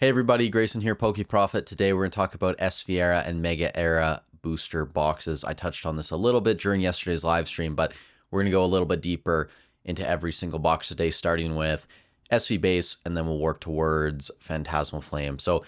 Hey everybody, Grayson here, Poke Prophet. Today we're going to talk about SV Era and Mega Era booster boxes. I touched on this a little bit during yesterday's live stream, but we're going to go a little bit deeper into every single box today, starting with SV Base, and then we'll work towards Phantasmal Flame. So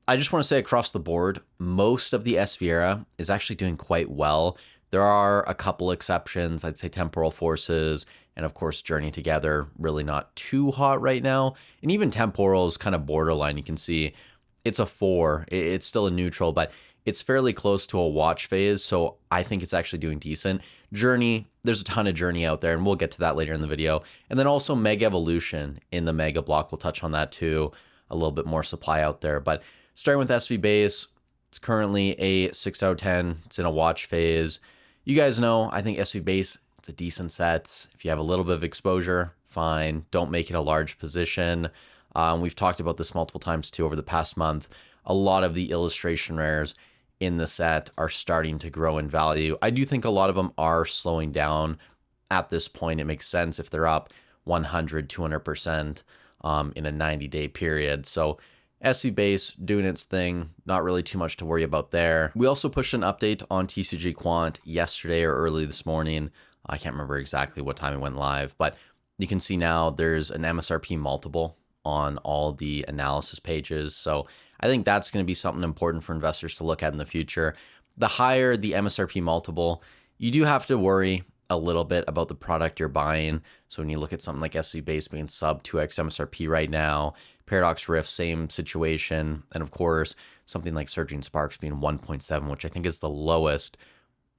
I just want to say across the board, most of the SV Era is actually doing quite well. There are a couple exceptions. I'd say Temporal Forces and of course Journey Together, really not too hot right now. And even Temporal is kind of borderline. You can see it's a 4. It's still a neutral, but it's fairly close to a watch phase. So I think it's actually doing decent. Journey, there's a ton of Journey out there, and we'll get to that later in the video. And then also Mega Evolution in the Mega block. We'll touch on that too. A little bit more supply out there. But starting with SV Base, it's currently a 6 out of 10. It's in a watch phase. You guys know, I think SV Base, it's a decent set. If you have a little bit of exposure, fine. Don't make it a large position. We've talked about this multiple times too over the past month. A lot of the illustration rares in the set are starting to grow in value. I do think a lot of them are slowing down at this point. It makes sense if they're up 100, 200% in a 90-day period. So SC Base doing its thing, not really too much to worry about there. We also pushed an update on TCG Quant yesterday or early this morning. I can't remember exactly what time it went live, but you can see now there's an MSRP multiple on all the analysis pages. So I think that's going to be something important for investors to look at in the future. The higher the MSRP multiple, you do have to worry a little bit about the product you're buying. So when you look at something like SC Base being sub 2x MSRP right now, Paradox Rift, same situation. And of course, something like Surging Sparks being 1.7, which I think is the lowest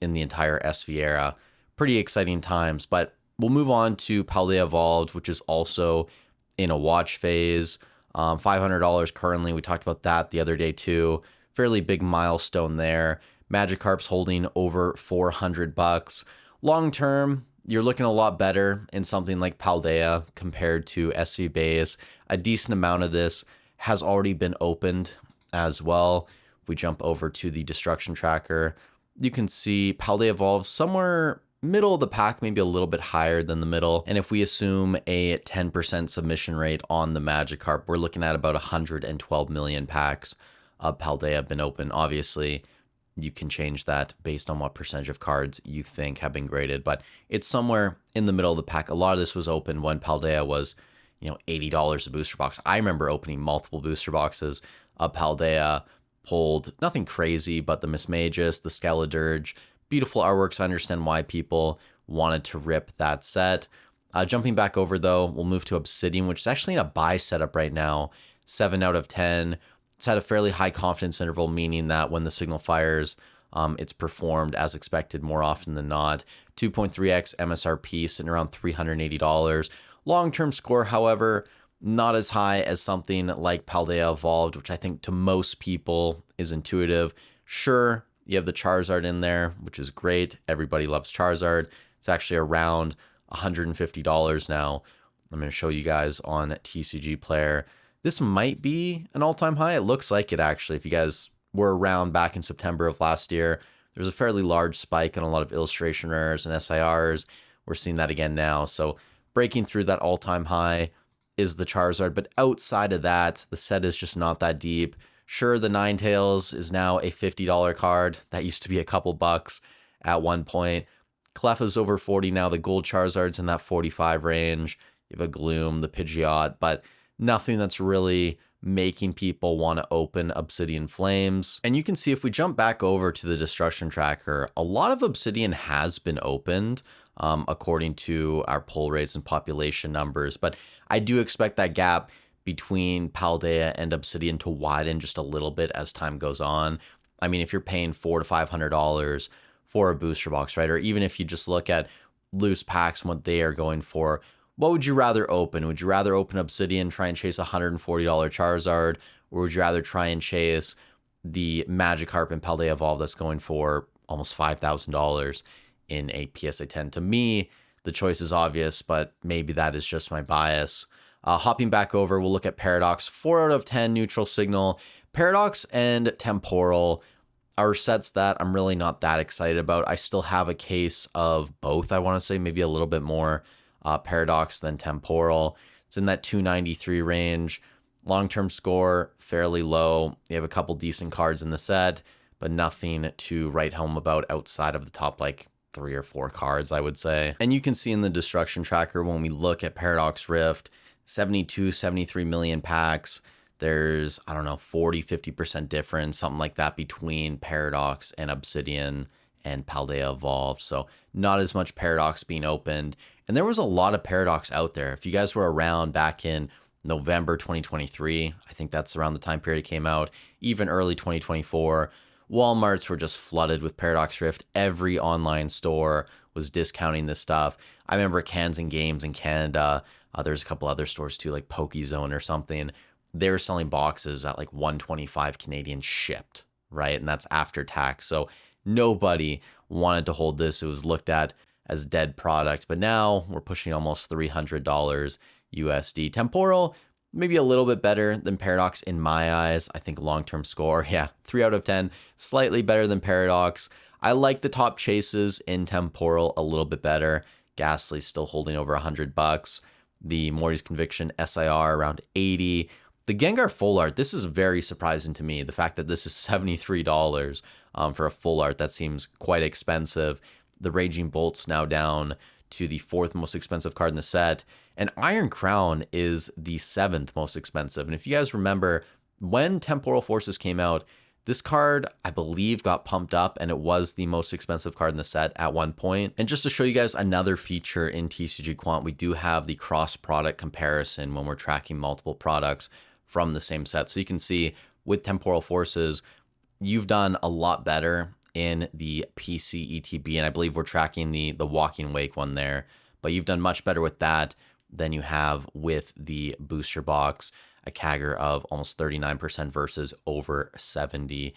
in the entire SV era. Pretty exciting times, but we'll move on to Paldea Evolved, which is also in a watch phase. $500 currently. We talked about that the other day too. Fairly big milestone there. Magikarp's holding over $400. Long term, you're looking a lot better in something like Paldea compared to SV Base. A decent amount of this has already been opened as well. If we jump over to the destruction tracker, you can see Paldea Evolved somewhere middle of the pack, maybe a little bit higher than the middle. And if we assume a 10% submission rate on the Magikarp, we're looking at about 112 million packs of Paldea have been open. Obviously, you can change that based on what percentage of cards you think have been graded, but it's somewhere in the middle of the pack. A lot of this was open when Paldea was, $80 a booster box. I remember opening multiple booster boxes of Paldea, pulled nothing crazy, but the Mismagus, the Skeledirge, beautiful artworks. I understand why people wanted to rip that set. Jumping back over though, we'll move to Obsidian, which is actually in a buy setup right now. 7 out of 10. It's had a fairly high confidence interval, meaning that when the signal fires, it's performed as expected more often than not. 2.3x MSRP, sitting around $380. Long-term score, however, not as high as something like Paldea Evolved, which I think to most people is intuitive. Sure, you have the Charizard in there, which is great. Everybody loves Charizard. It's actually around $150 now. I'm going to show you guys on TCG Player. This might be an all-time high. It looks like it actually. If you guys were around back in September of last year, there was a fairly large spike in a lot of illustration rares and SIRs. We're seeing that again now. So breaking through that all-time high is the Charizard. But outside of that, the set is just not that deep. Sure, the Ninetales is now a $50 card. That used to be a couple bucks at one point. Clef's over 40 now. The Gold Charizard's in that 45 range. You have a Gloom, the Pidgeot, but nothing that's really making people want to open Obsidian Flames. And you can see if we jump back over to the destruction tracker, a lot of Obsidian has been opened according to our pull rates and population numbers. But I do expect that gap between Paldea and Obsidian to widen just a little bit as time goes on. I mean, if you're paying $400 to $500 for a booster box, right? Or even if you just look at loose packs and what they are going for, what would you rather open? Would you rather open Obsidian, try and chase a $140 Charizard, or would you rather try and chase the Magikarp and Paldea Evolved that's going for almost $5,000 in a PSA 10? To me, the choice is obvious, but maybe that is just my bias. Hopping back over, we'll look at Paradox. 4 out of 10 neutral signal. Paradox and Temporal are sets that I'm really not that excited about. I still have a case of both. I want to say maybe a little bit more Paradox than Temporal. It's in that 293 range. Long-term score, fairly low. You have a couple decent cards in the set, but nothing to write home about outside of the top like 3 or 4 cards, I would say. And you can see in the destruction tracker when we look at Paradox Rift, 72, 73 million packs. There's, I don't know, 40, 50% difference, something like that between Paradox and Obsidian and Paldea Evolved. So not as much Paradox being opened. And there was a lot of Paradox out there. If you guys were around back in November 2023, I think that's around the time period it came out, even early 2024, Walmarts were just flooded with Paradox Rift. Every online store was discounting this stuff. I remember Cans and Games in Canada. There's a couple other stores too, like PokeZone or something. They were selling boxes at like 125 Canadian shipped, right? And that's after tax. So nobody wanted to hold this. It was looked at as dead product. But now we're pushing almost $300 USD. Temporal, maybe a little bit better than Paradox in my eyes. I think long-term score, yeah, 3 out of 10, slightly better than Paradox. I like the top chases in Temporal a little bit better. Ghastly still holding over $100. The Morty's Conviction SIR around 80. The Gengar full art, this is very surprising to me. The fact that this is $73 for a full art, that seems quite expensive. The Raging Bolt's now down to the 4th most expensive card in the set. And Iron Crown is the 7th most expensive. And if you guys remember, when Temporal Forces came out, this card, I believe, got pumped up and it was the most expensive card in the set at one point. And just to show you guys another feature in TCG Quant, we do have the cross-product comparison when we're tracking multiple products from the same set. So you can see with Temporal Forces, you've done a lot better in the PC ETB, and I believe we're tracking the Walking Wake one there, but you've done much better with that than you have with the booster box, a CAGR of almost 39% versus over 70%.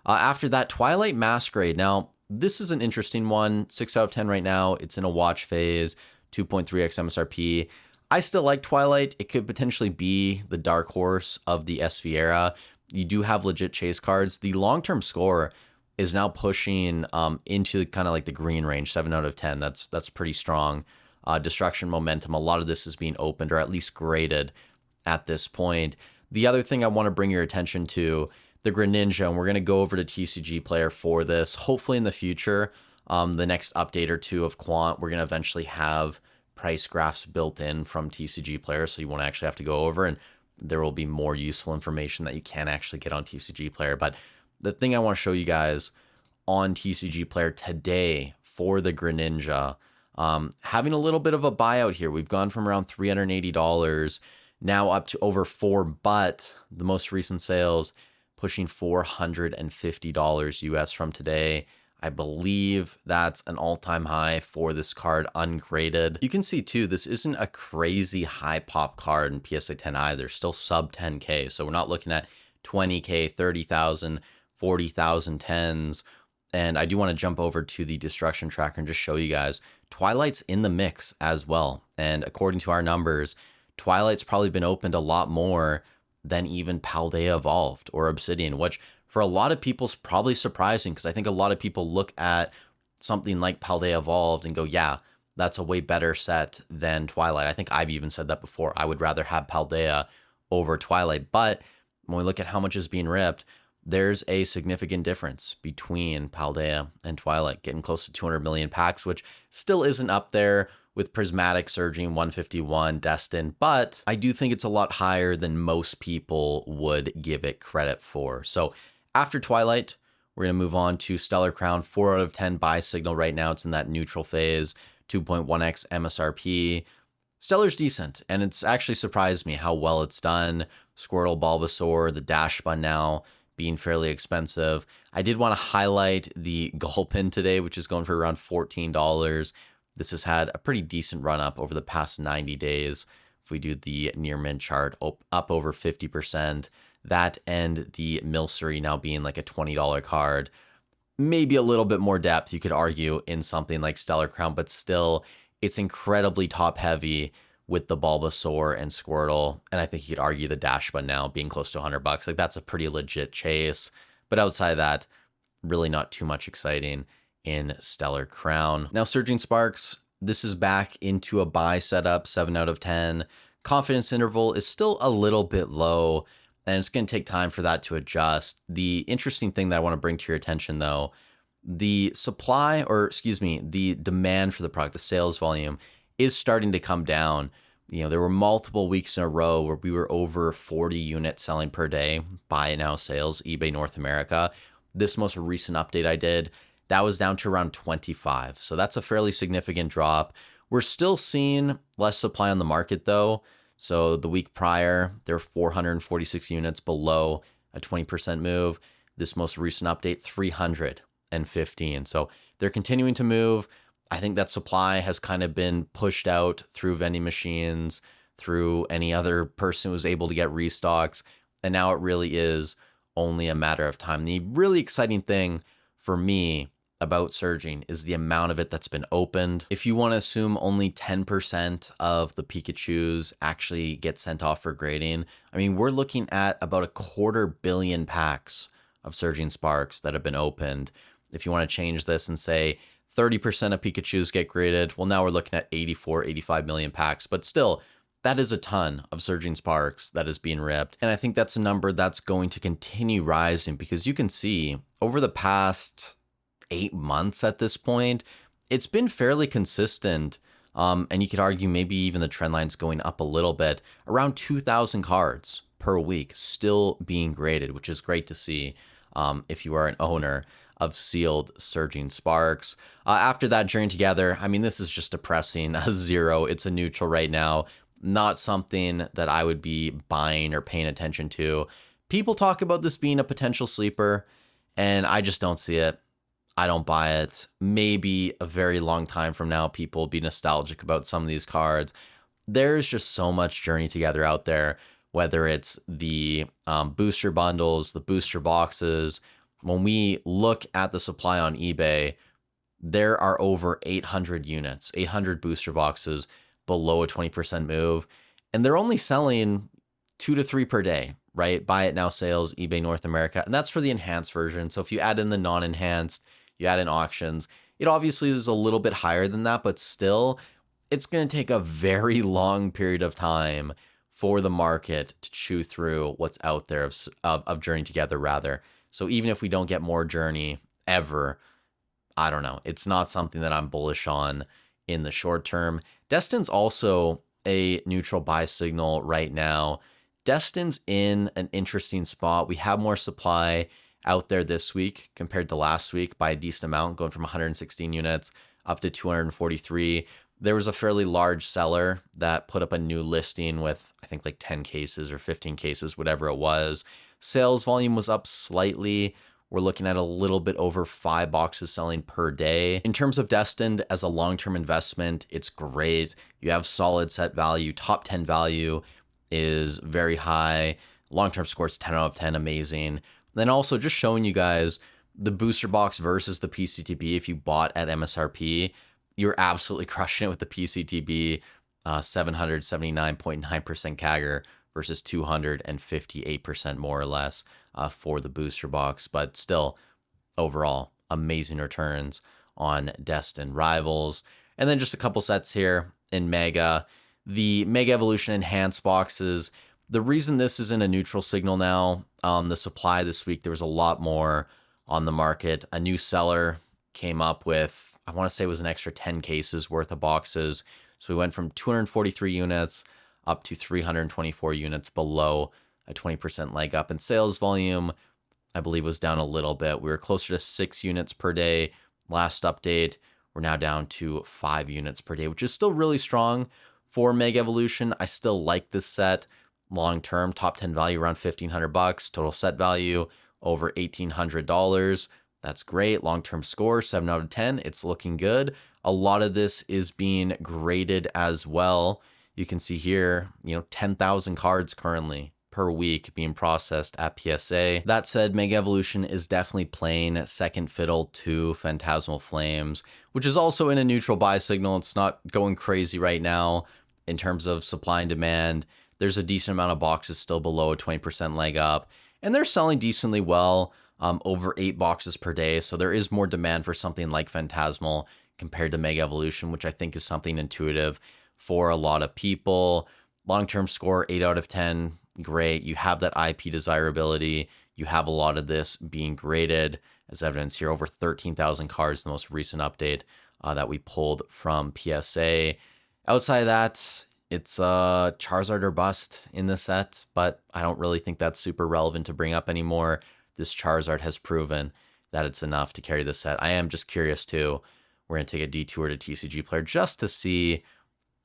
After that, Twilight Masquerade. Now, this is an interesting one. 6 out of 10 right now. It's in a watch phase, 2.3x MSRP. I still like Twilight. It could potentially be the dark horse of the SV era. You do have legit chase cards. The long-term score is now pushing into kind of like the green range, 7 out of 10. That's pretty strong. Destruction momentum, a lot of this is being opened or at least graded at this point. The other thing I want to bring your attention to, the Greninja, and we're going to go over to TCG Player for this. Hopefully in the future, the next update or two of Quant, we're going to eventually have price graphs built in from TCG Player, so you won't actually have to go over, and there will be more useful information that you can actually get on TCG Player. But the thing I want to show you guys on TCG Player today for the Greninja, having a little bit of a buyout here. We've gone from around $380 now up to over $4, but the most recent sales pushing $450 US from today. I believe that's an all-time high for this card ungraded. You can see too, this isn't a crazy high pop card in PSA 10 either, still sub 10K. So we're not looking at 20K, 30,000, 40,000 tens. And I do want to jump over to the destruction tracker and just show you guys, Twilight's in the mix as well. And according to our numbers, Twilight's probably been opened a lot more than even Paldea Evolved or Obsidian, which for a lot of people is probably surprising, because I think a lot of people look at something like Paldea Evolved and go, yeah, that's a way better set than Twilight. I think I've even said that before. I would rather have Paldea over Twilight. But when we look at how much is being ripped, there's a significant difference between Paldea and Twilight, getting close to 200 million packs, which still isn't up there with Prismatic surging 151, Destined, but I do think it's a lot higher than most people would give it credit for. So after Twilight, we're going to move on to Stellar Crown, 4 out of 10 buy signal right now. It's in that neutral phase, 2.1x MSRP. Stellar's decent, and it's actually surprised me how well it's done. Squirtle, Bulbasaur, the Dash Bun now being fairly expensive. I did want to highlight the Gulpin today, which is going for around $14. This has had a pretty decent run up over the past 90 days. If we do the near mint chart, up over 50%. That and the Milcery now being like a $20 card. Maybe a little bit more depth, you could argue, in something like Stellar Crown, but still, it's incredibly top heavy with the Bulbasaur and Squirtle. And I think you could argue the Dash Bun now being close to $100. Like, that's a pretty legit chase. But outside of that, really not too much exciting in Stellar Crown. Now, Surging Sparks, this is back into a buy setup, 7 out of 10. Confidence interval is still a little bit low, and it's going to take time for that to adjust. The interesting thing that I want to bring to your attention, though, the supply, or excuse me, the demand for the product, the sales volume, is starting to come down. There were multiple weeks in a row where we were over 40 units selling per day, buy now sales, eBay North America. This most recent update I did, that was down to around 25. So that's a fairly significant drop. We're still seeing less supply on the market though. So the week prior, there were 446 units below a 20% move. This most recent update, 315. So they're continuing to move. I think that supply has kind of been pushed out through vending machines, through any other person who was able to get restocks. And now it really is only a matter of time. The really exciting thing for me about surging is the amount of it that's been opened. If you want to assume only 10% of the Pikachus actually get sent off for grading, I mean, we're looking at about 250 million packs of Surging Sparks that have been opened. If you want to change this and say 30% of Pikachus get graded, well, now we're looking at 84, 85 million packs, but still, that is a ton of Surging Sparks that is being ripped. And I think that's a number that's going to continue rising because you can see over the past 8 months at this point, it's been fairly consistent. And you could argue maybe even the trend line's going up a little bit, around 2,000 cards per week still being graded, which is great to see if you are an owner of sealed Surging Sparks. After that journey together, I mean, this is just depressing. A 0, it's a neutral right now. Not something that I would be buying or paying attention to. People talk about this being a potential sleeper, and I just don't see it. I don't buy it. Maybe a very long time from now, people will be nostalgic about some of these cards. There's just so much Journey Together out there, whether it's the booster bundles, the booster boxes. When we look at the supply on eBay, there are over 800 units, 800 booster boxes below a 20% move, and they're only selling 2 to 3 per day, right? Buy it now sales, eBay North America, and that's for the enhanced version. So if you add in the non-enhanced, you add in auctions, it obviously is a little bit higher than that, but still, it's going to take a very long period of time for the market to chew through what's out there of Journey Together, rather. So even if we don't get more Journey ever, I don't know. It's not something that I'm bullish on in the short term. Destined's also a neutral buy signal right now. Destined's in an interesting spot. We have more supply out there this week compared to last week by a decent amount, going from 116 units up to 243. There was a fairly large seller that put up a new listing with, I think, like 10 cases or 15 cases, whatever it was. Sales volume was up slightly. We're looking at a little bit over 5 boxes selling per day. In terms of Destined as a long-term investment, it's great. You have solid set value. Top 10 value is very high. Long-term score is 10 out of 10, amazing. Then also just showing you guys the booster box versus the PCTB. If you bought at MSRP, you're absolutely crushing it with the PCTB, 779.9% CAGR versus 258% more or less for the booster box. But still, overall, amazing returns on Destined Rivals. And then just a couple sets here in Mega. The Mega Evolution Enhanced boxes. The reason this is in a neutral signal now, the supply this week, there was a lot more on the market. A new seller came up with, I want to say it was an extra 10 cases worth of boxes. So we went from 243 units up to 324 units below a 20% leg up. And sales volume, I believe, was down a little bit. We were closer to 6 units per day last update. We're now down to 5 units per day, which is still really strong for Mega Evolution. I still like this set long term. Top 10 value around $1,500. Total set value over $1,800. That's great. Long term score 7 out of 10. It's looking good. A lot of this is being graded as well. You can see here, 10,000 cards currently per week being processed at PSA. That said, Mega Evolution is definitely playing second fiddle to Phantasmal Flames, which is also in a neutral buy signal. It's not going crazy right now in terms of supply and demand. There's a decent amount of boxes still below a 20% leg up, and they're selling decently well, over 8 boxes per day. So there is more demand for something like Phantasmal compared to Mega Evolution, which I think is something intuitive for a lot of people. Long-term score, 8 out of 10. Great. You have that IP desirability. You have a lot of this being graded, as evidence here, over 13,000 cards, the most recent update that we pulled from PSA. Outside of that, it's Charizard or bust in the set, but I don't really think that's super relevant to bring up anymore. This Charizard has proven that it's enough to carry the set. I am just curious too. We're going to take a detour to TCG Player just to see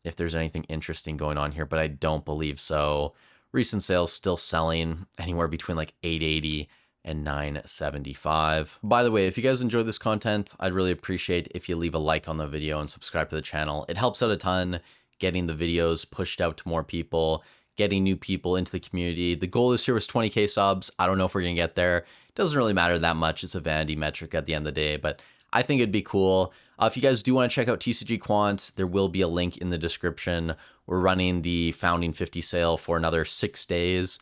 if there's anything interesting going on here, but I don't believe so. Recent sales still selling anywhere between like 880 and 975. By the way, if you guys enjoy this content, I'd really appreciate if you leave a like on the video and subscribe to the channel. It helps out a ton getting the videos pushed out to more people, getting new people into the community. The goal this year was 20K subs. I don't know if we're gonna get there. It doesn't really matter that much. It's a vanity metric at the end of the day, but I think it'd be cool. If you guys do want to check out TCG Quant, there will be a link in the description. We're running the Founding 50 sale for another 6 days.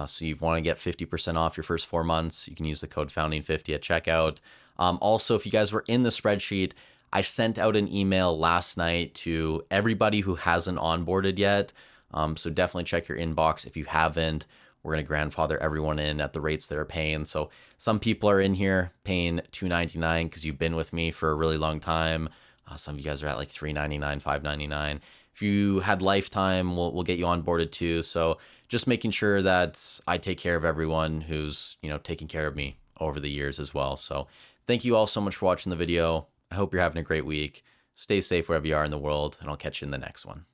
So you want to get 50% off your first 4 months, you can use the code Founding50 at checkout. Also, if you guys were in the spreadsheet, I sent out an email last night to everybody who hasn't onboarded yet. So definitely check your inbox if you haven't. We're going to grandfather everyone in at the rates they're paying. So some people are in here paying $2.99 because you've been with me for a really long time. Some of you guys are at like $3.99, $5.99. If you had lifetime, we'll get you onboarded too. So just making sure that I take care of everyone who's, taking care of me over the years as well. So thank you all so much for watching the video. I hope you're having a great week. Stay safe wherever you are in the world, and I'll catch you in the next one.